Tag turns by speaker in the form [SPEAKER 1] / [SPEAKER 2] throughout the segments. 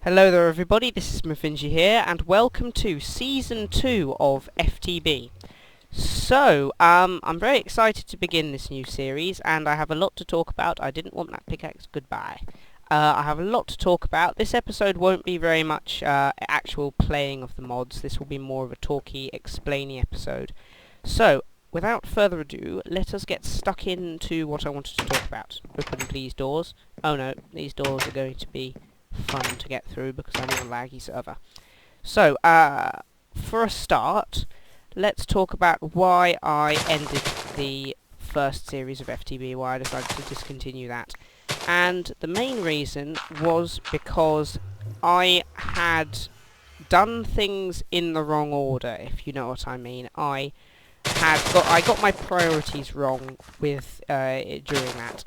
[SPEAKER 1] Hello there everybody, this is Mafingie here, and welcome to Season 2 of FTB. So, I'm very excited to begin this new series, and I have a lot to talk about. I didn't want that pickaxe, goodbye. I have a lot to talk about. This episode won't be very much actual playing of the mods. This will be more of a talky, explainy episode. So, without further ado, let us get stuck into what I wanted to talk about. Open please doors. Oh no, these doors are going to be fun to get through because I'm on a laggy server. So, for a start, let's talk about why I ended the first series of FTB, why I decided to discontinue that. And the main reason was because I had done things in the wrong order, if you know what I mean. I got my priorities wrong with during that.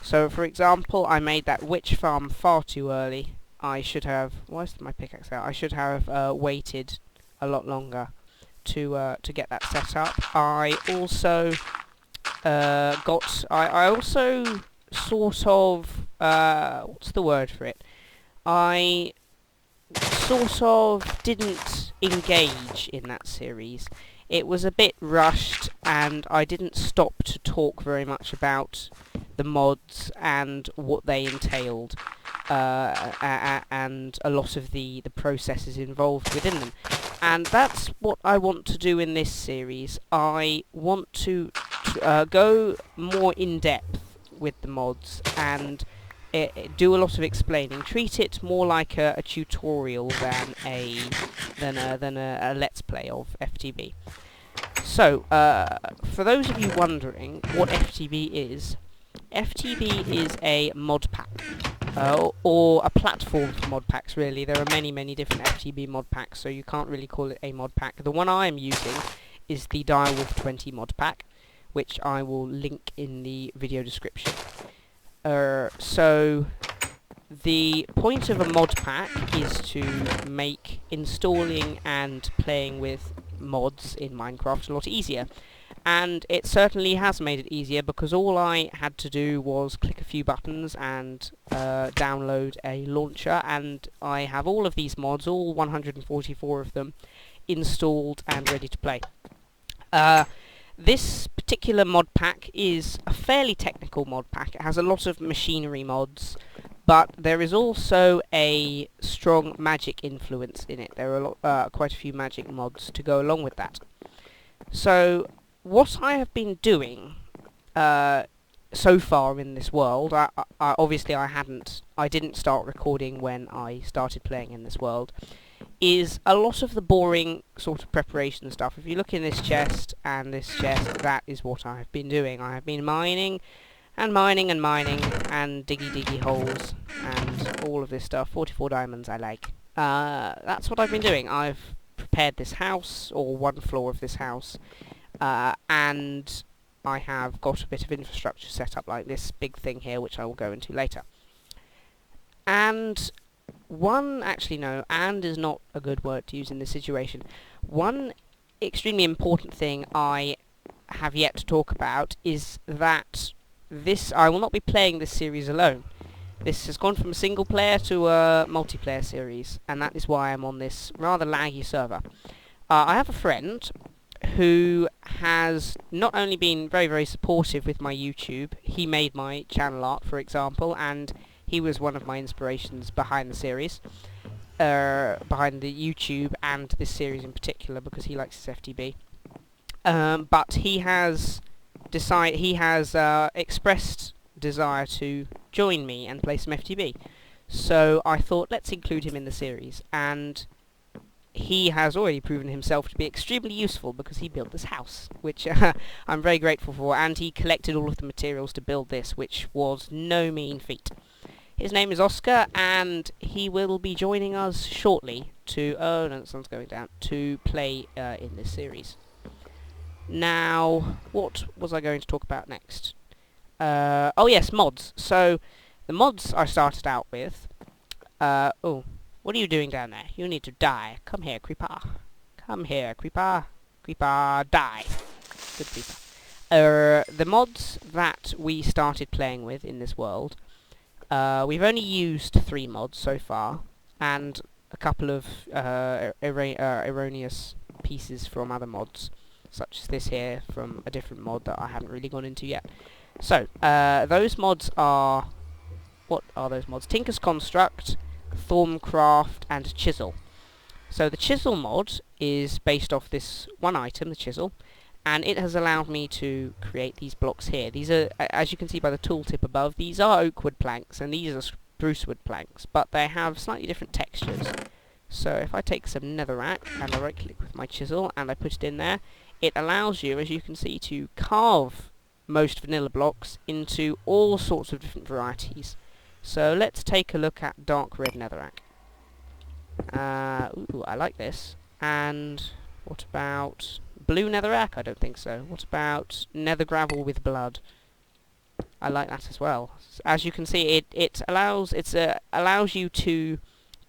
[SPEAKER 1] So, for example, I made that witch farm far too early. I should have... Where's my pickaxe out? I should have waited a lot longer to get that set up. I also I also sort of... what's the word for it? I sort of didn't engage in that series. It was a bit rushed, and I didn't stop to talk very much about the mods and what they entailed, and a lot of the processes involved within them. And that's what I want to do in this series. I want to go more in depth with the mods and do a lot of explaining. Treat it more like a tutorial than a let's play of FTB. So, for those of you wondering what FTB is a mod pack, or a platform for mod packs, really. There are many different FTB mod packs, so you can't really call it a mod pack. The one I am using is the Direwolf 20 mod pack, which I will link in the video description. So, the point of a mod pack is to make installing and playing with mods in Minecraft a lot easier. And it certainly has made it easier, because all I had to do was click a few buttons and download a launcher, and I have all of these mods, all 144 of them, installed and ready to play. This particular mod pack is a fairly technical mod pack. It has a lot of machinery mods, but there is also a strong magic influence in it. There are quite a few magic mods to go along with that. So, what I have been doing so far in this world, obviously I didn't start recording when I started playing in this world, is a lot of the boring sort of preparation stuff. If you look in this chest and this chest, that is what I have been doing. I have been mining and mining and mining and diggy holes and all of this stuff. 44 diamonds I like. That's what I've been doing. I've prepared this house, or one floor of this house, and I have got a bit of infrastructure set up, like this big thing here, which I will go into later. And actually no, and is not a good word to use in this situation. One extremely important thing I have yet to talk about is that I will not be playing this series alone. This has gone from a single player to a multiplayer series, and that is why I'm on this rather laggy server. I have a friend who has not only been very supportive with my YouTube. He made my channel art, for example, and he was one of my inspirations behind the series, behind the YouTube and this series in particular, because he likes his FTB. But he has expressed desire to join me and play some FTB. So I thought, let's include him in the series, and he has already proven himself to be extremely useful, because he built this house, which I'm very grateful for, and he collected all of the materials to build this, which was no mean feat. His name is Oscar, and he will be joining us shortly to... Oh no, the sun's going down. To play in this series. Now, what was I going to talk about next? Oh yes, mods. So, the mods I started out with... oh, what are you doing down there? You need to die. Come here, creeper. Come here, creeper. Creeper, die. Good creeper. The mods that we started playing with in this world... we've only used 3 mods so far. and a couple of erroneous pieces from other mods, such as this here from a different mod that I haven't really gone into yet. So, those mods are... What are those mods? Tinker's Construct, Thorncraft, and Chisel. So the Chisel mod is based off this one item, the Chisel, and it has allowed me to create these blocks here. These are, as you can see by the tooltip above, these are oak wood planks, and these are spruce wood planks, but they have slightly different textures. So if I take some netherrack, and I right-click with my chisel, and I put it in there, it allows you, as you can see, to carve most vanilla blocks into all sorts of different varieties. So let's take a look at dark red netherrack. Ooh, I like this. And what about blue netherrack? I don't think so. What about nether gravel with blood? I like that as well. As you can see, it allows you to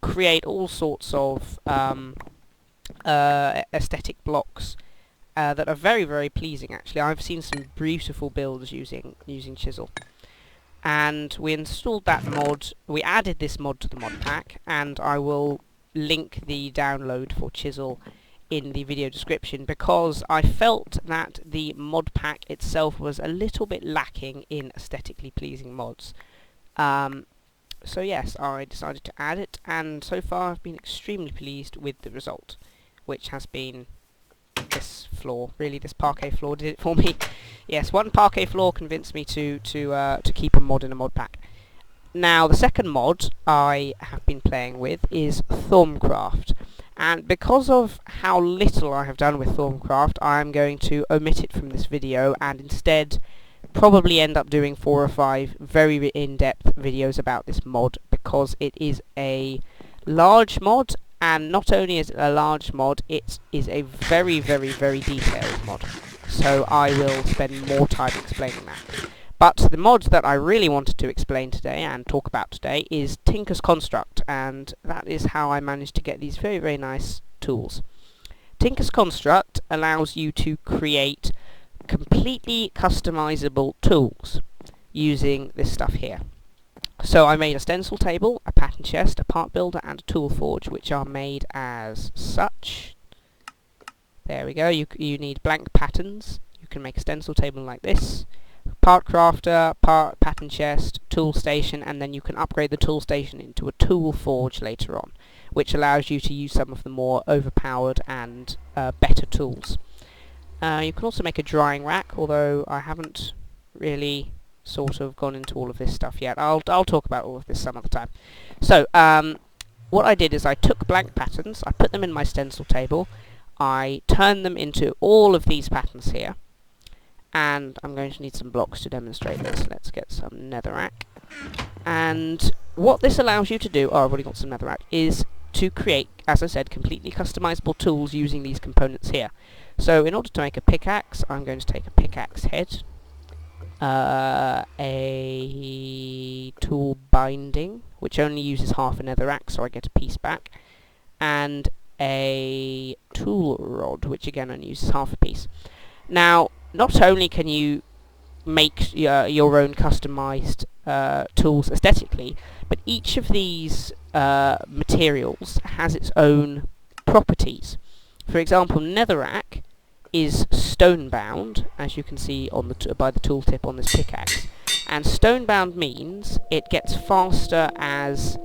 [SPEAKER 1] create all sorts of aesthetic blocks that are very, very pleasing. Actually, I've seen some beautiful builds using chisel. And we installed that mod. We added this mod to the mod pack, and I will link the download for Chisel in the video description, because I felt that the mod pack itself was a little bit lacking in aesthetically pleasing mods. So yes, I decided to add it, and so far I've been extremely pleased with the result, which has been this floor. Really, this parquet floor did it for me. Yes, one parquet floor convinced me to keep a mod in a mod pack. Now, the second mod I have been playing with is Thorncraft, and because of how little I have done with Thorncraft, I am going to omit it from this video and instead probably end up doing 4 or 5 very in-depth videos about this mod, because it is a large mod, and not only is it a large mod, it is a very, very, very detailed mod. So I will spend more time explaining that. But the mod that I really wanted to explain today and talk about today is Tinker's Construct, and that is how I managed to get these very, very nice tools. Tinker's Construct allows you to create completely customizable tools using this stuff here. So I made a stencil table, a pattern chest, a part builder, and a tool forge, which are made as such. There we go. You need blank patterns. You can make a stencil table like this. Part crafter, part pattern chest, tool station, and then you can upgrade the tool station into a tool forge later on, which allows you to use some of the more overpowered and better tools. You can also make a drying rack, although I haven't really sort of gone into all of this stuff yet. I'll talk about all of this some other time. So, what I did is I took blank patterns, I put them in my stencil table, I turned them into all of these patterns here, and I'm going to need some blocks to demonstrate this. Let's get some netherrack. And what this allows you to do, oh, I've already got some netherrack, is to create, as I said, completely customizable tools using these components here. So in order to make a pickaxe, I'm going to take a pickaxe head, a tool binding, which only uses half a netherrack, so I get a piece back, and a tool rod, which again only uses half a piece. Now, not only can you make your own customized tools aesthetically, but each of these materials has its own properties. For example, netherrack is stone bound, as you can see on the by the tooltip on this pickaxe, and stone bound means it gets faster as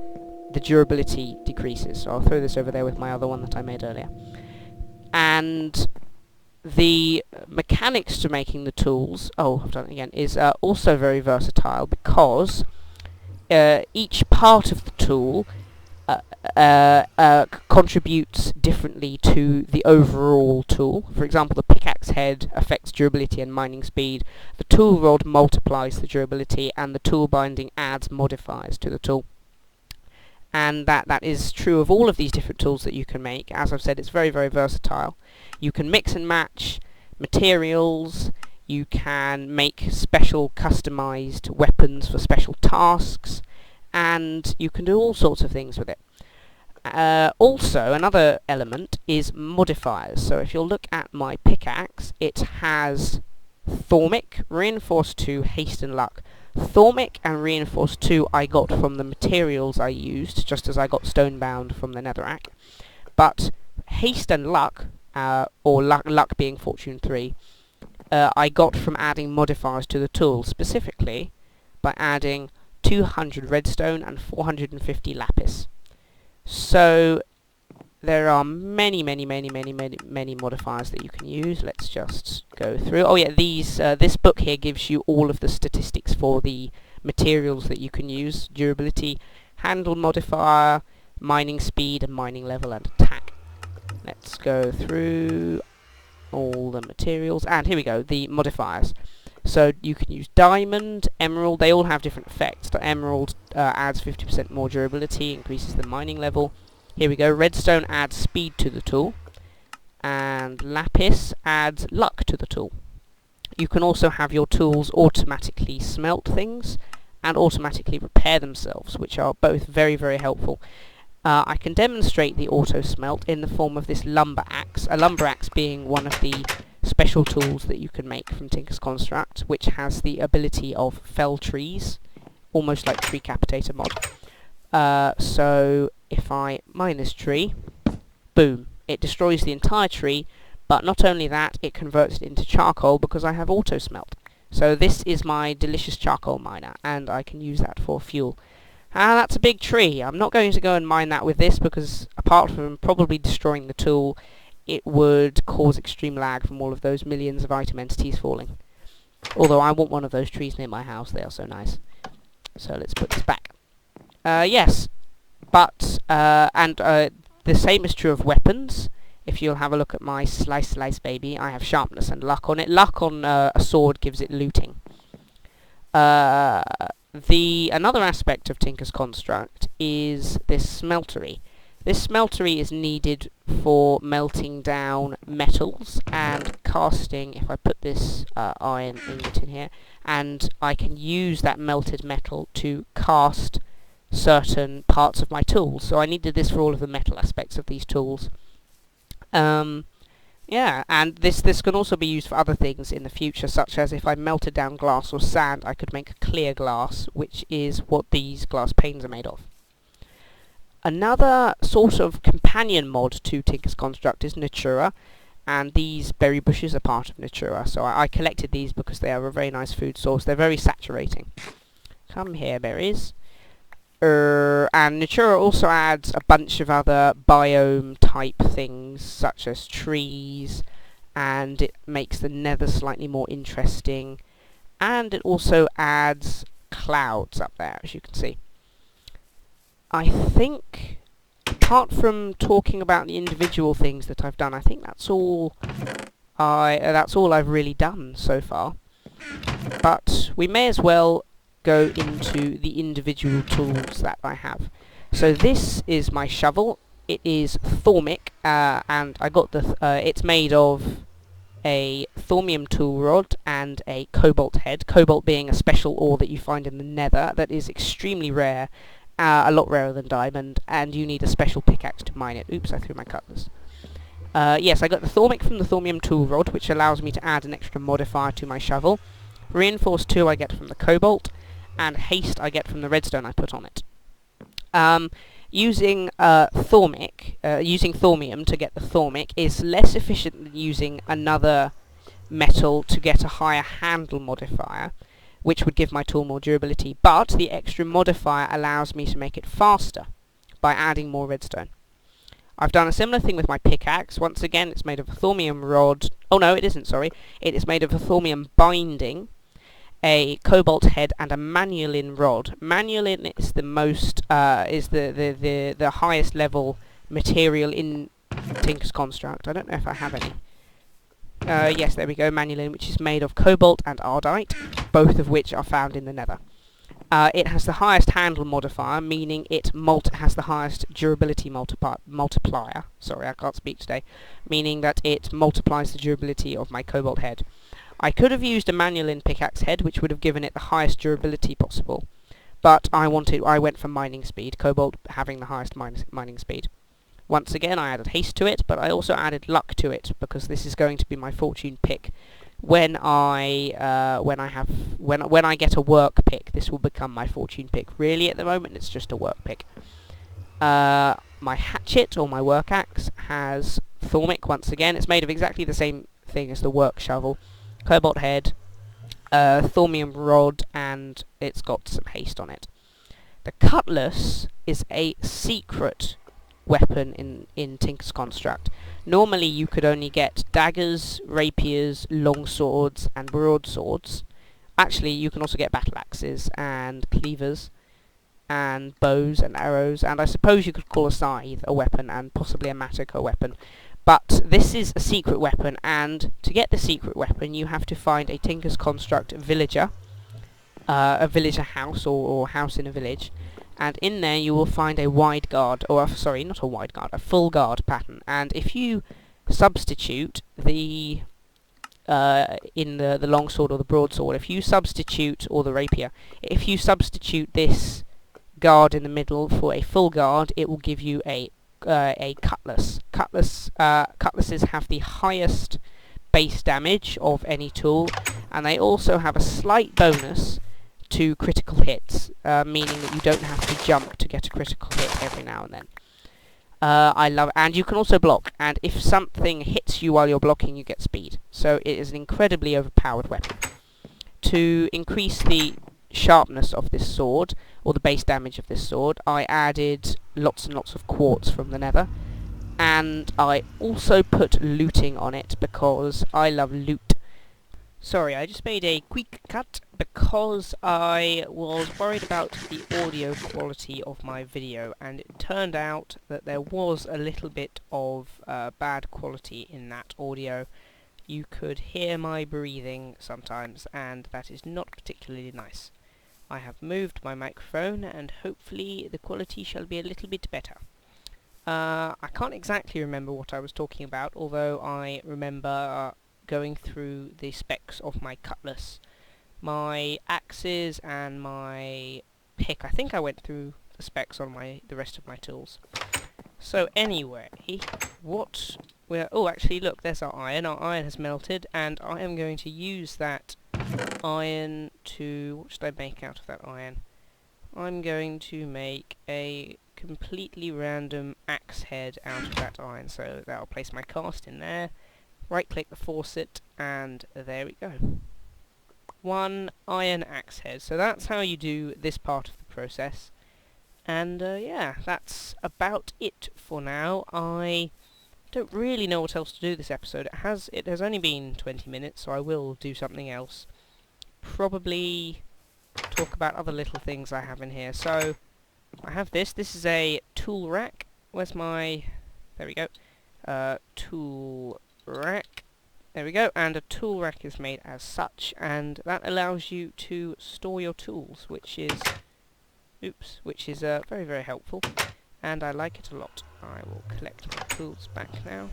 [SPEAKER 1] the durability decreases. So I'll throw this over there with my other one that I made earlier. And the mechanics to making the tools, oh, I've done it again, is also very versatile, because each part of the tool contributes differently to the overall tool. For example, the pickaxe head affects durability and mining speed, the tool rod multiplies the durability, and the tool binding adds modifiers to the tool. And that is true of all of these different tools that you can make. As I've said, it's very, very versatile. You can mix and match materials, you can make special customized weapons for special tasks, and you can do all sorts of things with it. Also, another element is modifiers. So if you'll look at my pickaxe, it has Thormic, Reinforced 2, Haste and Luck. Thormic and Reinforce 2 I got from the materials I used, just as I got Stonebound from the Netherrack. But Haste and Luck, or luck being Fortune 3, I got from adding modifiers to the tool, specifically by adding 200 redstone and 450 lapis. So there are many modifiers that you can use. Let's just go through. Oh yeah, this book here gives you all of the statistics for the materials that you can use: durability, handle modifier, mining speed, and mining level and attack. Let's go through all the materials, and here we go, the modifiers. So you can use diamond, emerald, they all have different effects. The emerald adds 50% more durability, increases the mining level. Here we go, redstone adds speed to the tool, and lapis adds luck to the tool. You can also have your tools automatically smelt things and automatically repair themselves, which are both very helpful. I can demonstrate the auto smelt in the form of this lumber axe, a lumber axe being one of the special tools that you can make from Tinker's Construct, which has the ability of fell trees, almost like Tree Capitator mod. So if I mine this tree, boom, it destroys the entire tree, but not only that, it converts it into charcoal because I have auto smelt. So this is my delicious charcoal miner, and I can use that for fuel. And that's a big tree. I'm not going to go and mine that with this because, apart from probably destroying the tool, it would cause extreme lag from all of those millions of item entities falling. Although I want one of those trees near my house, they are so nice. So let's put this back. Yes, but, the same is true of weapons. If you'll have a look at my slice baby, I have sharpness and luck on it. Luck on a sword gives it looting. Another aspect of Tinker's Construct is this smeltery. This smeltery is needed for melting down metals and casting. If I put this iron ingot in here, and I can use that melted metal to cast certain parts of my tools. So I needed this for all of the metal aspects of these tools. Yeah, and this can also be used for other things in the future, such as if I melted down glass or sand, I could make clear glass, which is what these glass panes are made of. Another sort of companion mod to Tinker's Construct is Natura, and these berry bushes are part of Natura, so I collected these because they are a very nice food source. They're very saturating. Come here, berries. And Natura also adds a bunch of other biome type things, such as trees, and it makes the nether slightly more interesting, and it also adds clouds up there, as you can see. I think, apart from talking about the individual things that I've done, I think that's all I've really done so far. But we may as well go into the individual tools that I have. So this is my shovel. It is Thormic, and I got it's made of a Thormium tool rod and a cobalt head. Cobalt being a special ore that you find in the nether that is extremely rare, a lot rarer than diamond, and you need a special pickaxe to mine it. Oops, I threw my cutlass. Yes, I got the Thormic from the Thormium tool rod, which allows me to add an extra modifier to my shovel. Reinforce 2 I get from the cobalt, and haste I get from the redstone I put on it. Using Thormium to get the Thormic is less efficient than using another metal to get a higher handle modifier, which would give my tool more durability, but the extra modifier allows me to make it faster by adding more redstone. I've done a similar thing with my pickaxe. Once again, it's made of a Thormium rod. Oh no, it isn't, sorry. It is made of a Thormium binding, a cobalt head, and a manulin rod. Manulin is the most the highest level material in Tinker's Construct. I don't know if I have any. Yes, there we go, manulin, which is made of cobalt and ardite, both of which are found in the nether. It has the highest handle modifier, meaning it has the highest durability multiplier. Sorry, I can't speak today. Meaning that it multiplies the durability of my cobalt head. I could have used a manulin pickaxe head, which would have given it the highest durability possible, but I went for mining speed, cobalt having the highest mining speed. Once again, I added haste to it, but I also added luck to it, because this is going to be my fortune pick, when I get a work pick, this will become my fortune pick. Really, at the moment, it's just a work pick. My hatchet, or my work axe, has Thormic once again. It's made of exactly the same thing as the work shovel. Cobalt head, thormium rod, and it's got some haste on it. The cutlass is a secret weapon in Tinker's Construct. Normally you could only get daggers, rapiers, long swords, and broadswords. Actually, you can also get battle axes and cleavers and bows and arrows, and I suppose you could call a scythe a weapon, and possibly a mattock a weapon. But this is a secret weapon, and to get the secret weapon you have to find a Tinker's Construct villager, a villager house, or house in a village, and in there you will find a wide guard, or sorry, not a wide guard, a full guard pattern. And if you substitute the in the longsword or the broadsword, if you substitute, or the rapier, if you substitute this guard in the middle for a full guard, it will give you a cutlass. Cutlasses have the highest base damage of any tool, and they also have a slight bonus to critical hits, meaning that you don't have to jump to get a critical hit every now and then. I love it. And you can also block, and if something hits you while you're blocking, you get speed. So it is an incredibly overpowered weapon. To increase the sharpness of this sword, or the base damage of this sword, I added lots and lots of quartz from the Nether, and I also put looting on it because I love loot. Sorry, I just made a quick cut because I was worried about the audio quality of my video, and it turned out that there was a little bit of bad quality in that audio. You could hear my breathing sometimes, and that is not particularly nice. I have moved my microphone, and hopefully the quality shall be a little bit better. I can't exactly remember what I was talking about, although I remember going through the specs of my cutlass, my axes, and my pick. I think I went through the specs on the rest of my tools. So anyway, oh, actually, look, there's our iron. Our iron has melted, and I am going to use that iron to... what should I make out of that iron? I'm going to make a completely random axe head out of that iron. So that'll place my cast in there, right-click the faucet, and there we go. One iron axe head. So that's how you do this part of the process. And yeah, that's about it for now. I don't really know what else to do this episode. It has only been 20 minutes, so I will do something else. Probably talk about other little things I have in here. So I have this. This is a tool rack. Where's my... there we go. Tool rack. There we go. And a tool rack is made as such, and that allows you to store your tools, which is... oops, which is very, very helpful, and I like it a lot. I will collect my tools back now.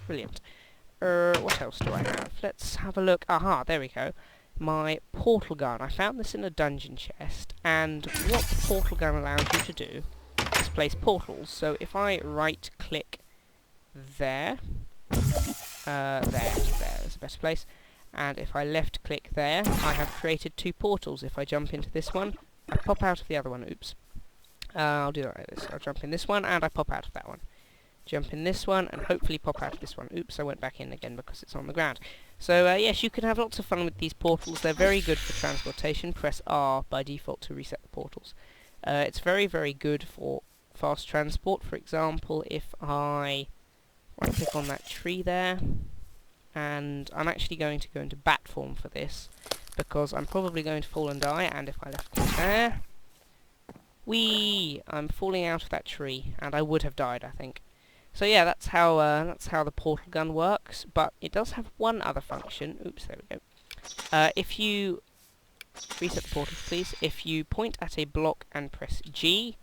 [SPEAKER 1] Brilliant. What else do I have? Let's have a look. Aha, there we go. My portal gun. I found this in a dungeon chest, and what the portal gun allows you to do is place portals. So if I right-click there, there's a better place, and if I left-click there, I have created two portals. If I jump into this one, I pop out of the other one. Oops. I'll do that like this. I'll jump in this one, and I pop out of that one. Jump in this one, and hopefully pop out of this one. Oops, I went back in again because it's on the ground. So, yes, you can have lots of fun with these portals. They're very good for transportation. Press R by default to reset the portals. It's very, very good for fast transport. For example, if I right-click on that tree there, and I'm actually going to go into bat form for this, because I'm probably going to fall and die, and if I left-click there... whee! I'm falling out of that tree, and I would have died, I think. So yeah, that's how the portal gun works, but it does have one other function. Oops, there we go. If you... reset the portals, please. If you point at a block and press G,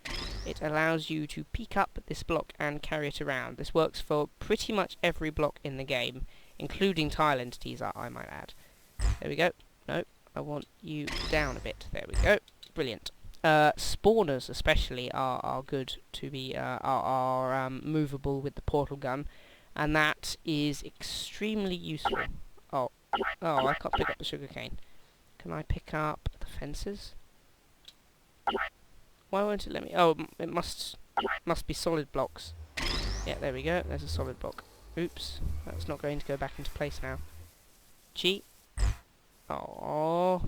[SPEAKER 1] it allows you to pick up this block and carry it around. This works for pretty much every block in the game, including tile entities, I might add. There we go. No, I want you down a bit. There we go. Brilliant. Spawners especially are good to be are movable with the portal gun, and that is extremely useful. Oh, Oh, I can't pick up the sugarcane. Can I pick up the fences? Why won't it let me? Oh, it must be solid blocks. Yeah, there we go. There's a solid block. Oops, that's not going to go back into place now. Cheat. Oh,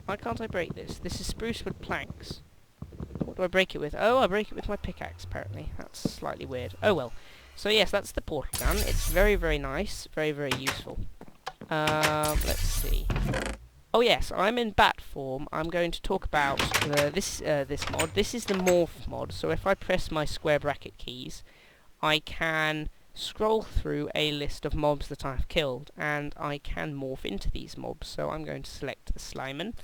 [SPEAKER 1] why can't I break this? This is spruce wood planks. What do I break it with? Oh, I break it with my pickaxe, apparently. That's slightly weird. Oh well. So yes, that's the portal gun. It's very, very nice. Very, very useful. Let's see. Oh yes, I'm in bat form. I'm going to talk about this mod. This is the morph mod. So if I press my square bracket keys, I can scroll through a list of mobs that I've killed, and I can morph into these mobs. So I'm going to select the Slimen,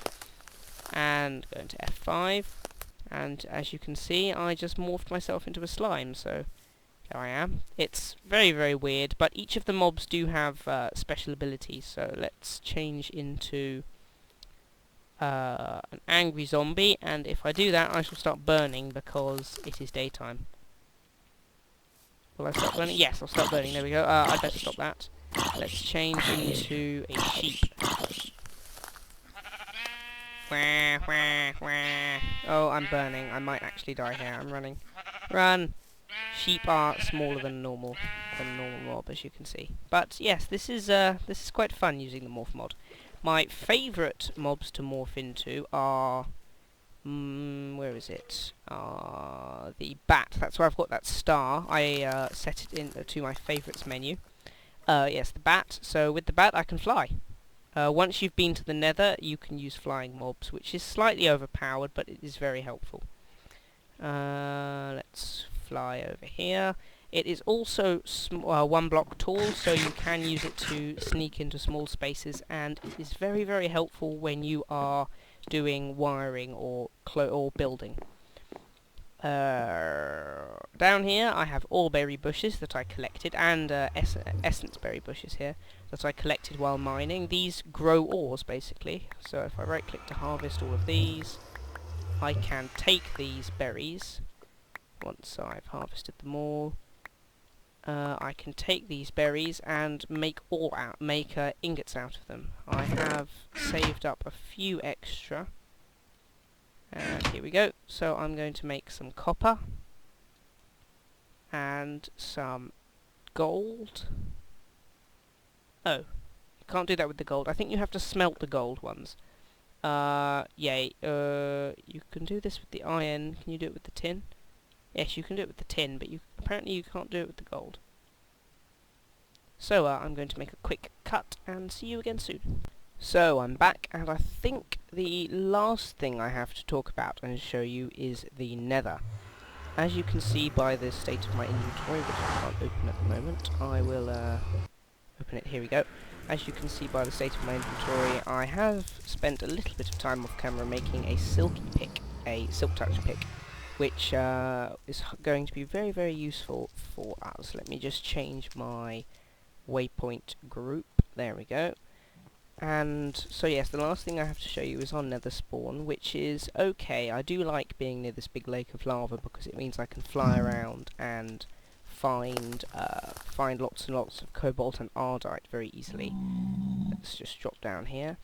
[SPEAKER 1] and go into F5, and as you can see, I just morphed myself into a slime, so there I am. It's very, very weird, but each of the mobs do have special abilities, so let's change into an angry zombie, and if I do that, I shall start burning because it is daytime. Will I start burning? Yes, I'll start burning. There we go. I'd better stop that. Let's change into a sheep. Wah, wah, wah. Oh, I'm burning. I might actually die here. I'm running. Run! Sheep are smaller than normal mob, as you can see. But yes, this is quite fun using the morph mod. My favourite mobs to morph into are where is it? The bat. That's where I've got that star. I set it into my favourites menu. Yes, the bat. So with the bat, I can fly. Once you've been to the Nether, you can use flying mobs, which is slightly overpowered, but it is very helpful. Let's fly over here. It is also one block tall, so you can use it to sneak into small spaces, and it is very, very helpful when you are doing wiring or building. Down here I have allberry bushes that I collected, and essence berry bushes here that I collected while mining. These grow ores, basically. So if I right click to harvest all of these, I can take these berries. Once I've harvested them all, I can take these berries and make ingots out of them. I have saved up a few extra, and here we go. So I'm going to make some copper and some gold. Oh, you can't do that with the gold. I think you have to smelt the gold ones. Yeah, you can do this with the iron. Can you do it with the tin? Yes, you can do it with the tin, but apparently you can't do it with the gold. So, I'm going to make a quick cut and see you again soon. So, I'm back, and I think the last thing I have to talk about and show you is the Nether. As you can see by the state of my inventory, which I can't open at the moment, I will open it. Here we go. As you can see by the state of my inventory, I have spent a little bit of time off camera making a silky pick, a silk touch pick, which is going to be very, very useful for us. Let me just change my waypoint group. There we go. And so yes, the last thing I have to show you is on Nether spawn, which is okay. I do like being near this big lake of lava because it means I can fly around and find lots and lots of cobalt and ardite very easily. Let's just drop down here.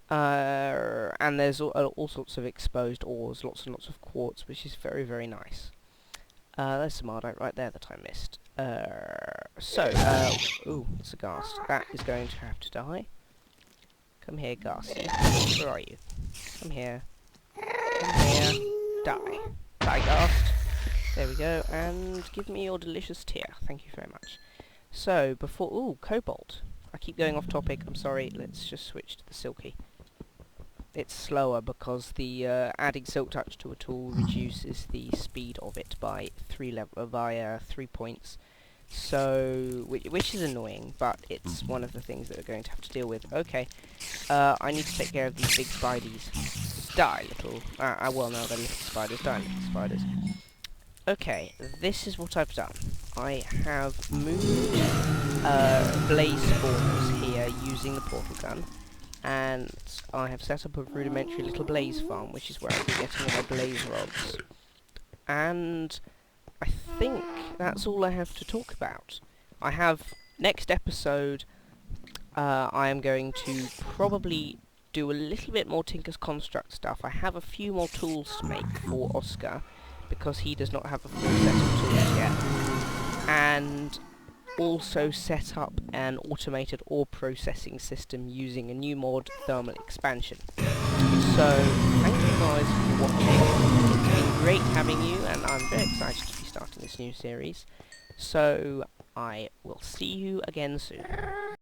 [SPEAKER 1] And there's all sorts of exposed ores, lots and lots of quartz, which is very, very nice. There's some ardite right there that I missed. Ooh, it's a ghast. That is going to have to die. Come here, ghasty. Where are you? Come here. Come here. Die. Die, ghast. There we go. And give me your delicious tear. Thank you very much. So, ooh, cobalt. I keep going off topic, I'm sorry. Let's just switch to the silky. It's slower because the adding silk touch to a tool reduces the speed of it by 3 points. So, which is annoying, but it's one of the things that we're going to have to deal with. Okay, I need to take care of these big spiders. Die, little. Well, no, they're little spiders. Die, little spiders. Okay, this is what I've done. I have moved blaze spawns here using the portal gun, and I have set up a rudimentary little blaze farm, which is where I'll be getting all my blaze rods. And I think that's all I have to talk about. I have, next episode, I am going to probably do a little bit more Tinker's Construct stuff. I have a few more tools to make for Oscar, because he does not have a full set of tools yet. And also set up an automated ore processing system using a new mod, Thermal Expansion. So, thank you guys for watching. It's been great having you, and I'm very excited to be starting this new series. So, I will see you again soon.